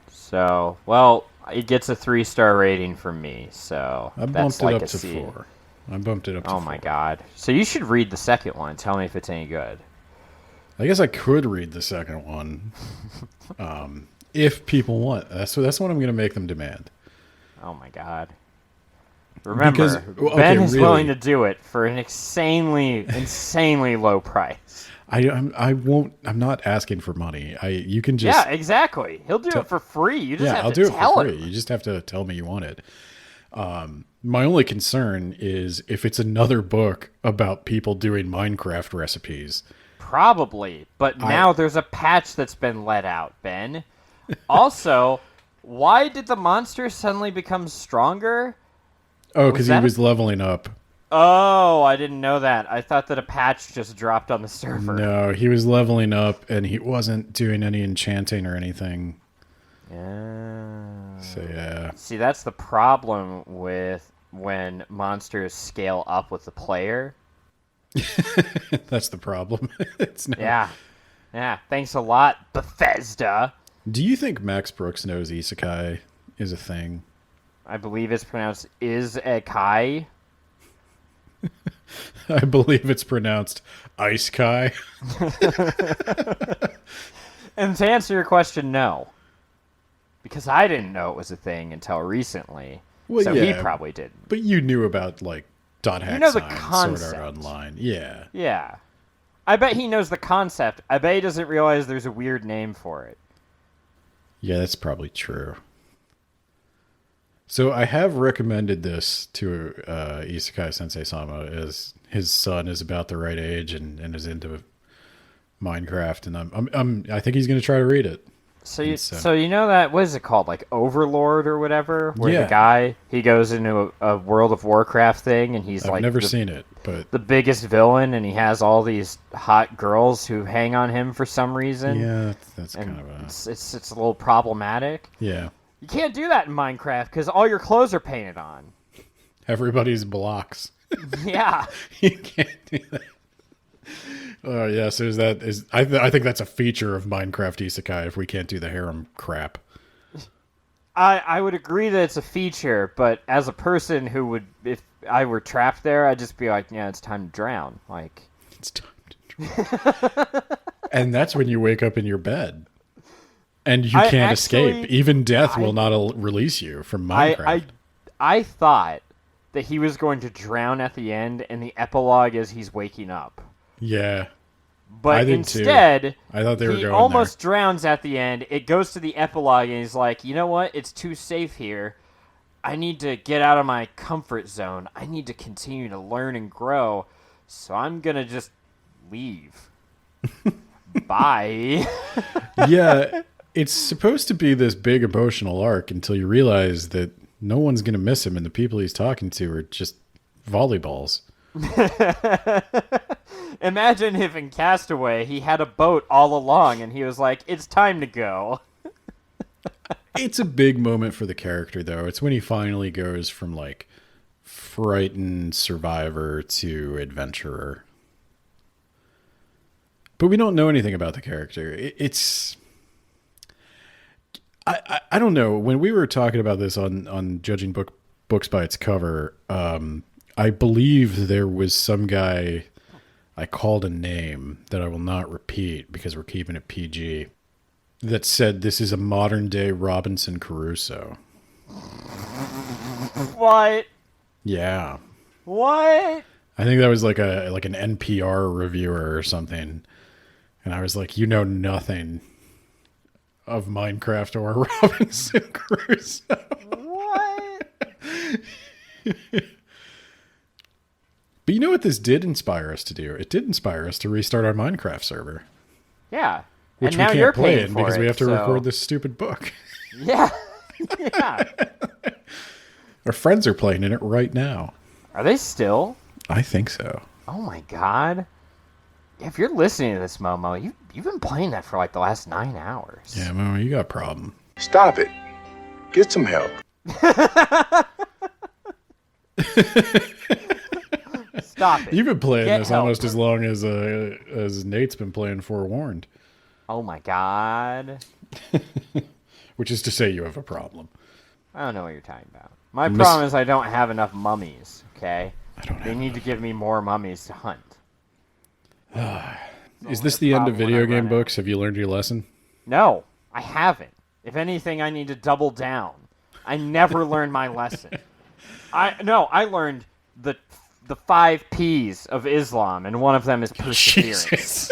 So, well, it gets a 3-star rating from me. So I that's bumped like it up a to C. 4. I bumped it up to 4. Oh my god. So you should read the second one. Tell me if it's any good. I guess I could read the second one. If people want. That's what I'm going to make them demand. Oh my god. Remember, Because- okay, Ben is really. willing to do it for an insanely low price. I won't. I'm not asking for money. You can just. Yeah, exactly. He'll do it for free. You just Yeah, have I'll to do it tell for free. him. You just have to tell me you want it. My only concern is if it's another book about people doing Minecraft recipes. Probably, but now there's a patch that's been let out, Ben. Also, why did the monster suddenly become stronger? Oh, because he that a- was leveling up. Oh, I didn't know that. I thought that a patch just dropped on the server. No, he was leveling up, and he wasn't doing any enchanting or anything. Yeah. So yeah, See, that's the problem with when monsters scale up with the player. that's the problem. It's not. Yeah. Yeah, thanks a lot, Bethesda. Do you think Max Brooks knows isekai is a thing? I believe it's pronounced Is-a-kai. I believe it's pronounced Ice Kai. And to answer your question, no. Because I didn't know it was a thing until recently. Well, so yeah, he probably didn't. But you knew about like dot hack know the signs, Sword concept. Art Online. Yeah. Yeah. I bet he knows the concept. I bet he doesn't realize there's a weird name for it. Yeah, that's probably true. So I have recommended this to Isekai Sensei Sama as his son is about the right age and is into Minecraft, and I think he's going to try to read it. So you know that, what is it called, like Overlord or whatever, where Yeah. the guy, he goes into a World of Warcraft thing and he's I've like never seen it, but the biggest villain, and he has all these hot girls who hang on him for some reason. yeah, that's and kind of a it's a little problematic. yeah. You can't do that in Minecraft because all your clothes are painted on. Everybody's blocks. Yeah. You can't do that. Oh yeah, so I think that's a feature of Minecraft Isekai if we can't do the harem crap. I would agree that it's a feature, but as a person who would, if I were trapped there, I'd just be like, yeah, it's time to drown. Like, It's time to drown. And that's when you wake up in your bed. And you can't escape. Even death will not release you from Minecraft. I thought that he was going to drown at the end, and the epilogue is he's waking up. Yeah. But I did too. instead, I thought they were he going almost drowns at the end. It goes to the epilogue, and he's like, you know what? It's too safe here. I need to get out of my comfort zone. I need to continue to learn and grow. So I'm going to just leave. Bye. Yeah. It's supposed to be this big emotional arc until you realize that no one's going to miss him and the people he's talking to are just volleyballs. Imagine if in Castaway he had a boat all along and he was like, it's time to go. It's a big moment for the character, though. It's when he finally goes from, like, frightened survivor to adventurer. But we don't know anything about the character. It's... I don't know. When we were talking about this on judging books by its cover, I believe there was some guy I called a name that I will not repeat because we're keeping it PG, that said this is a modern day Robinson Crusoe. What? Yeah. What? I think that was like an NPR reviewer or something. And I was like, you know nothing of Minecraft or Robinson Crusoe. What? But you know what this did inspire us to do? It did inspire us to restart our Minecraft server. Yeah. Which and now we can't you're play paying in for because it, we have to so... record this stupid book. Yeah. Yeah. Our friends are playing in it right now. Are they still? I think so. Oh my god. If you're listening to this, Momo, you've been playing that for like the last 9 hours. Yeah, Momo, you got a problem. Stop it. Get some help. Stop it. You've been playing Get this help. almost as long as Nate's been playing Forewarned. Oh my god. Which is to say you have a problem. I don't know what you're talking about. My problem is I don't have enough mummies, okay? They need to give me more mummies to hunt. Is this the end of video game books? Have you learned your lesson? No, I haven't. If anything, I need to double down. I never learned my lesson. I learned the 5 P's of Islam, and one of them is perseverance.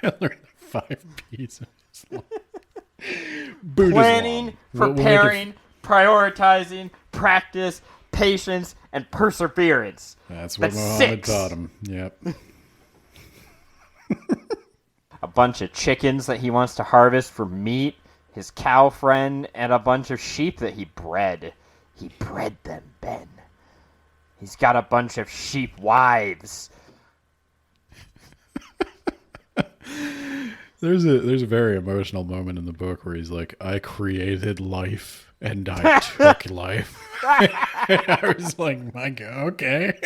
I learned the 5 P's of Islam. Planning, preparing, prioritizing, practice, patience, and perseverance. That's what Muhammad 6. taught him. Yep. A bunch of chickens that he wants to harvest for meat, his cow friend, and a bunch of sheep that he bred. He bred them, Ben. He's got a bunch of sheep wives. There's a very emotional moment in the book where he's like, I created life and I took life. I was like, my God, okay.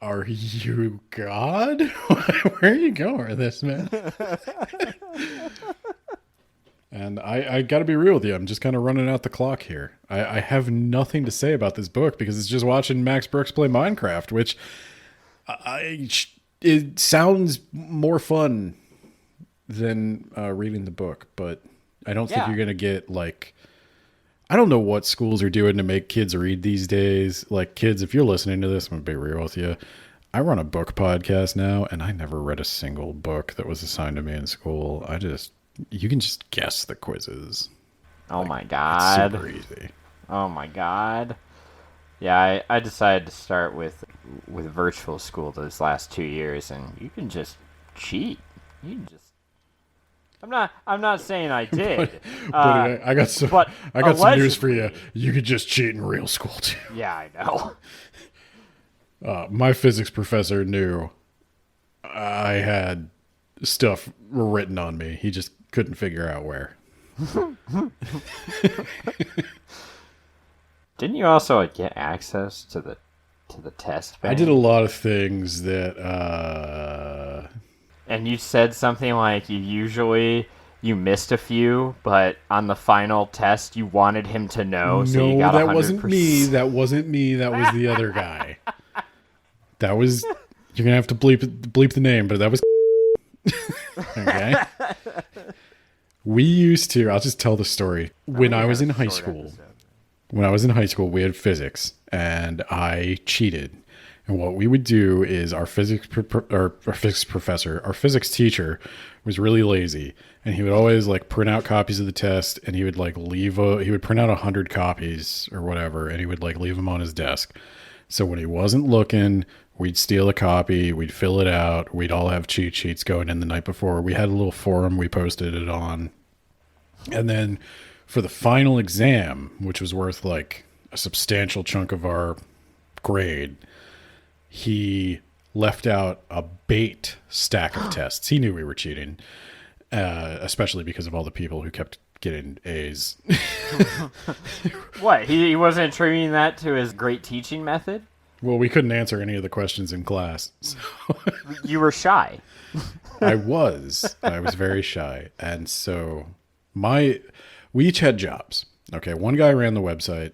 Are you God? Where are you going with this, man? And I got to be real with you. I'm just kind of running out the clock here. I have nothing to say about this book because it's just watching Max Brooks play Minecraft, which it sounds more fun than reading the book. But I don't think you're going to get, like... I don't know what schools are doing to make kids read these days. Like, kids, if you're listening to this, I'm going to be real with you. I run a book podcast now, and I never read a single book that was assigned to me in school. You can just guess the quizzes. Oh my God. It's super easy. Oh my God. Yeah, I decided to start with virtual school those last 2 years, and you can just cheat. You can just... I'm not saying I did. But I got some news for you. You could just cheat in real school too. Yeah, I know. My physics professor knew I had stuff written on me. He just couldn't figure out where. Didn't you also get access to the test bank? I did a lot of things that And you said something like you missed a few, but on the final test you wanted him to know, so you got 100%. That wasn't me. That wasn't me. That was the other guy. That was... You're going to have to bleep the name, but that was... Okay? We used to... I'll just tell the story. When I was in high school, we had physics, and I cheated. And what we would do is our physics teacher was really lazy, and he would always like print out copies of the test, and he would like he would print out 100 copies or whatever, and he would like leave them on his desk. So when he wasn't looking, we'd steal a copy, we'd fill it out, we'd all have cheat sheets going in the night before. We had a little forum we posted it on, and then for the final exam, which was worth like a substantial chunk of our grade, he left out a bait stack of tests. He knew we were cheating, especially because of all the people who kept getting A's. What? He wasn't attributing that to his great teaching method? Well, we couldn't answer any of the questions in class. So You were shy. I was very shy. And so we each had jobs. Okay. One guy ran the website.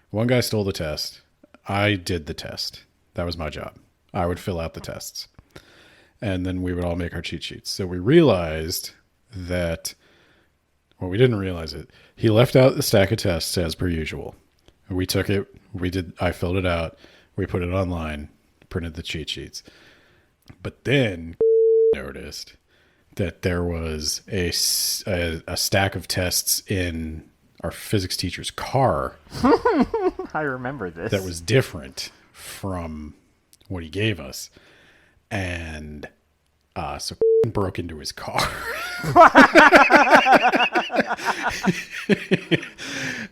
One guy stole the test. I did the test. That was my job. I would fill out the tests. And then we would all make our cheat sheets. So we realized that, well, we didn't realize it. He left out the stack of tests as per usual. We took it. I filled it out. We put it online, printed the cheat sheets. But then noticed that there was a stack of tests in our physics teacher's car. I remember this. That was different from what he gave us. And so broke into his car.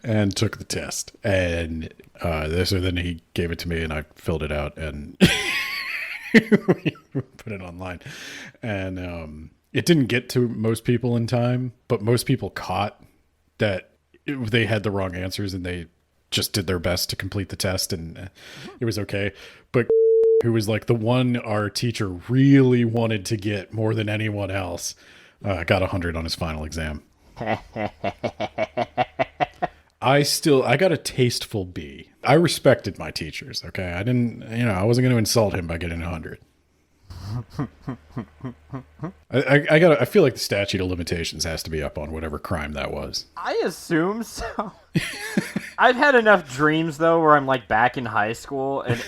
And took the test. And so then he gave it to me and I filled it out and we put it online. And it didn't get to most people in time, but most people caught that they had the wrong answers and they just did their best to complete the test and it was okay. But who was like the one our teacher really wanted to get more than anyone else, got 100 on his final exam. I got a tasteful B. I respected my teachers. Okay. I wasn't going to insult him by getting 100. I feel like the statute of limitations has to be up on whatever crime that was. I assume so. I've had enough dreams though where I'm like back in high school and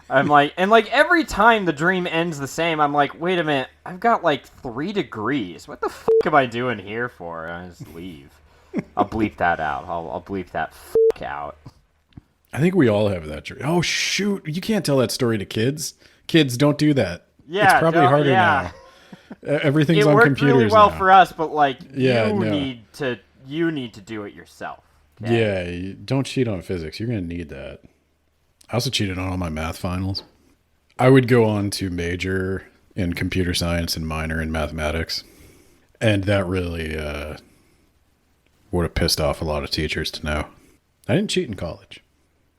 I'm like, every time the dream ends the same, I'm like, wait a minute, I've got like 3 degrees. What the fuck am I doing here for? And I just leave. I'll bleep that out. I'll bleep that fuck out. I think we all have that dream. Oh shoot, you can't tell that story to kids. Kids, don't do that. Yeah, it's probably harder now. Everything's on computers now. It worked really well for us, but like you need to do it yourself. Okay? Yeah, don't cheat on physics. You're gonna need that. I also cheated on all my math finals. I would go on to major in computer science and minor in mathematics, and that really would have pissed off a lot of teachers to know. I didn't cheat in college.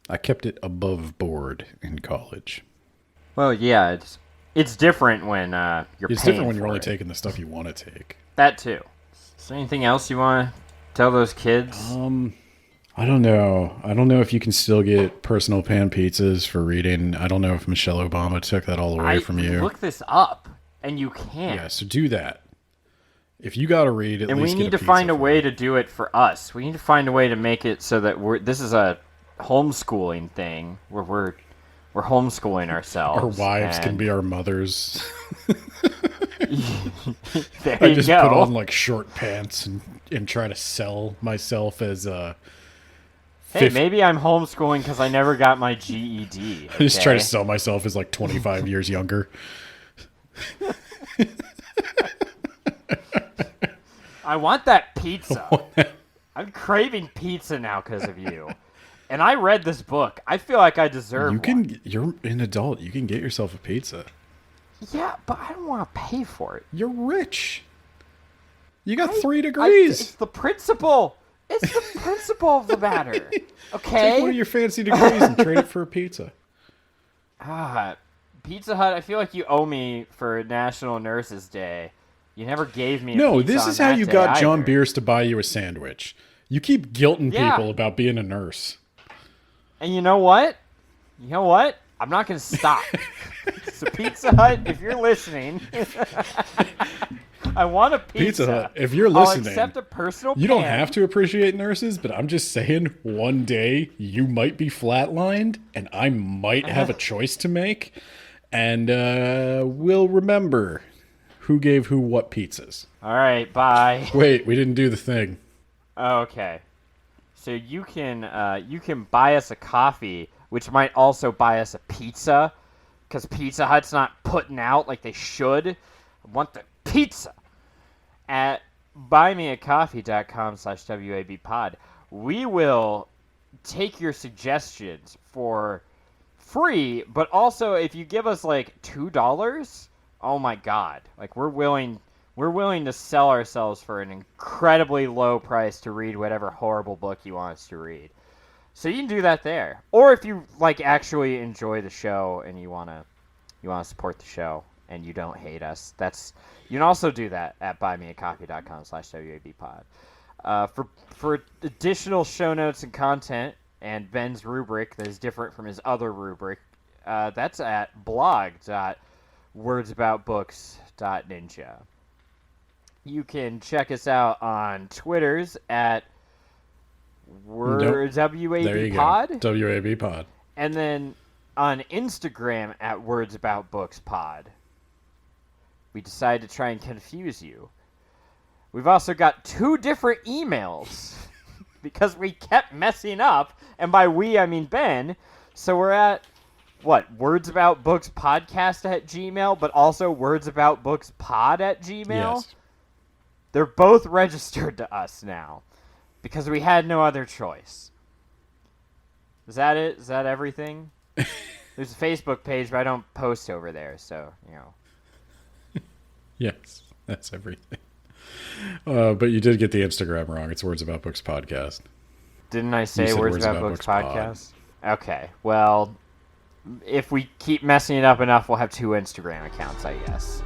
I kept it above board in college. Well, yeah, it's different when It's different when you're only taking the stuff you want to take. That too. Is there anything else you want to tell those kids? I don't know. I don't know if you can still get personal pan pizzas for reading. I don't know if Michelle Obama took that all away from you. Look this up, and you can. Yeah, so do that. If you got to read, at least get a pizza. And we need to find a way to do it for us. We need to find a way to make it so that this is a homeschooling thing where we're homeschooling ourselves. Our wives can be our mothers. There I you just go. put on like short pants and try to sell myself as a. Hey, maybe I'm homeschooling because I never got my GED. Okay? I just try to sell myself as like 25 years younger. I want that pizza. I'm craving pizza now because of you. And I read this book. I feel like I deserve one. You're an adult. You can get yourself a pizza. Yeah, but I don't want to pay for it. You're rich. You got 3 degrees. It's the principle. It's the principle of the matter. Okay? Take one of your fancy degrees and trade it for a pizza. Pizza Hut, I feel like you owe me for National Nurses Day. You never gave me a No, pizza this on is how that you day got John either. Bierce to buy you a sandwich. You keep guilting people about being a nurse. And you know what? I'm not going to stop. So Pizza Hut, if you're listening, I want a pizza. Pizza Hut, if you're listening, I'll accept a personal you don't have to appreciate nurses, but I'm just saying one day you might be flatlined and I might have a choice to make, and we'll remember who gave who what pizzas. All right, bye. Wait, we didn't do the thing. Okay. So you can buy us a coffee, which might also buy us a pizza, because Pizza Hut's not putting out like they should. I want the pizza at buymeacoffee.com/WABpod. We will take your suggestions for free, but also if you give us like $2, oh my god, like we're willing to sell ourselves for an incredibly low price to read whatever horrible book you want us to read. So you can do that there. Or if you like actually enjoy the show and you want to support the show and you don't hate us, you can also do that at buymeacoffee.com/WABpod. For additional show notes and content and Ben's rubric that is different from his other rubric, that's at blog.wordsaboutbooks.ninja. You can check us out on Twitters at WAB Pod. WAB Pod. And then on Instagram at Words About Books Pod. We decided to try and confuse you. We've also got 2 different emails because we kept messing up, and by we I mean Ben. So we're at Words About Books Podcast at Gmail, but also Words About Books Pod at Gmail. Yes. They're both registered to us now because we had no other choice. Is that it? Is that everything? There's a Facebook page, but I don't post over there, so, you know. Yes, that's everything. But you did get the Instagram wrong. It's Words About Books Podcast. Didn't I say Words About Books Podcast? Okay, well, if we keep messing it up enough, we'll have 2 Instagram accounts, I guess.